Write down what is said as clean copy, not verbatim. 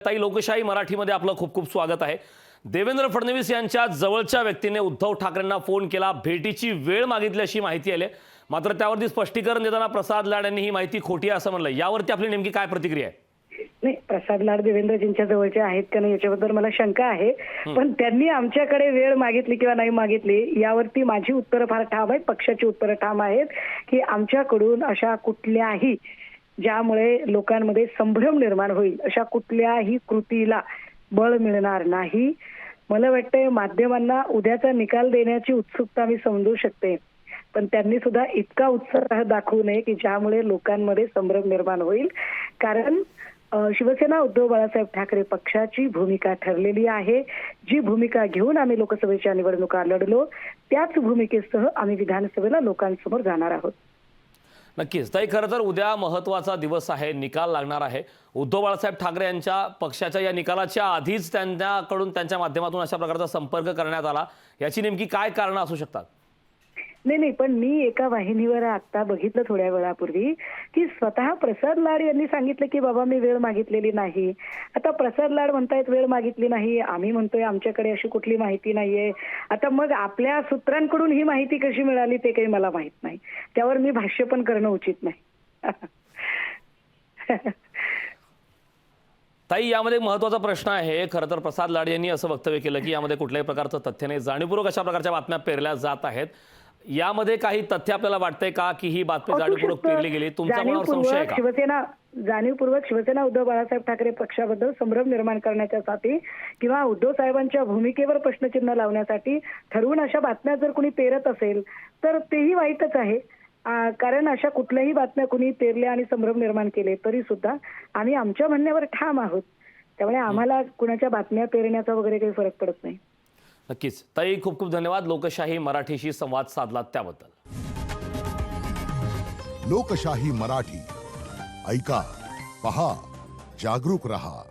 ताई, लोकशाही मराठीमध्ये आपलं खूप खूप स्वागत आहे। देवेंद्र फडणवीस यांच्या जवळच्या व्यक्तीने उद्धव ठाकरेंना फोन केला, भेटीची वेळ मागितली अशी माहिती आली, मात्र त्यावरती स्पष्टीकरण देताना प्रसाद लाड यांनी ही माहिती खोटी आहे असं म्हणलं। यावरती आपली नेमकी काय प्रतिक्रिया आहे? नाही, प्रसाद लाड देवेंद्रजींच्या जवळचे आहेत का नाही याच्याबद्दल मला शंका आहे, पण त्यांनी आमच्याकडे वेळ मागितली किंवा नाही मागितली यावरती माझी उत्तरं फार ठाम आहेत, पक्षाची उत्तरं ठाम आहेत की आमच्याकडून अशा कुठल्याही ज्यामुळे लोकांमध्ये संभ्रम निर्माण होईल अशा कुठल्याही कृतीला बळ मिळणार नाही। मला वाटतंय माध्यमांना उद्याचा निकाल देण्याची उत्सुकता मी समजू शकते, पण त्यांनी सुद्धा इतका उत्साह दाखवू नये की ज्यामुळे लोकांमध्ये संभ्रम निर्माण होईल। कारण शिवसेना उद्धव बाळासाहेब ठाकरे पक्षाची भूमिका ठरलेली आहे, जी भूमिका घेऊन आम्ही लोकसभेच्या निवडणुका लढलो त्याच भूमिकेसह आम्ही विधानसभेला लोकांसमोर जाणार आहोत। नक्कीच ताई, खरं तर उद्या महत्त्वाचा दिवस आहे, निकाल लागणार आहे। उद्धव बाळासाहेब ठाकरे यांच्या पक्षाच्या या निकालाच्या आधीच त्यांच्याकडून त्यांच्या माध्यमातून अशा प्रकारचा संपर्क करण्यात आला, याची नेमकी काय कारणं असू शकतात? नाही, पण मी एका वाहिनीवर आता बघितलं थोड्या वेळापूर्वी की स्वतः प्रसाद लाड यांनी सांगितलं की बाबा मी वेळ मागितलेली नाही। आता प्रसाद लाड म्हणतायत वेळ मागितली नाही, आम्ही म्हणतोय आमच्याकडे अशी कुठली माहिती नाहीये। आता मग आपल्या सूत्रांकडून ही माहिती कशी मिळाली ते काही मला माहित नाही, त्यावर मी भाष्य पण करणं उचित नाही। ताई, यामध्ये महत्त्वाचा प्रश्न आहे। खरं तर प्रसाद लाड यांनी असं वक्तव्य केलं की यामध्ये कुठल्याही प्रकारचं तथ्य नाही, जाणीवपूर्वक अशा प्रकारच्या बातम्या पेरल्या जात आहेत। यामध्ये काही तथ्य आपल्याला वाटतंय का की ही बातमी जाणीवपूर्वक पेरली गेली? तुमचा कोणावर संशय आहे का? जाणीवपूर्वक शिवसेना उद्धव बाळासाहेब ठाकरे पक्षाबद्दल संभ्रम निर्माण करण्यासाठी किंवा उद्धव साहेबांच्या भूमिकेवर प्रश्नचिन्ह लावण्यासाठी ठरवून अशा बातम्या जर कुणी पेरत असेल तर तेही वाईटच आहे। कारण अशा कुठल्याही बातम्या कुणी पेरल्या आणि संभ्रम निर्माण केले तरी सुद्धा आम्ही आमच्या म्हणण्यावर ठाम आहोत, त्यामुळे आम्हाला कुणाच्या बातम्या पेरण्याचा वगैरे काही फरक पडत नाही। नक्कीच ताई, खूप खूप धन्यवाद लोकशाही मराठीशी संवाद साधलात त्याबद्दल। लोकशाही मराठी ऐका, पहा, जागरूक रहा।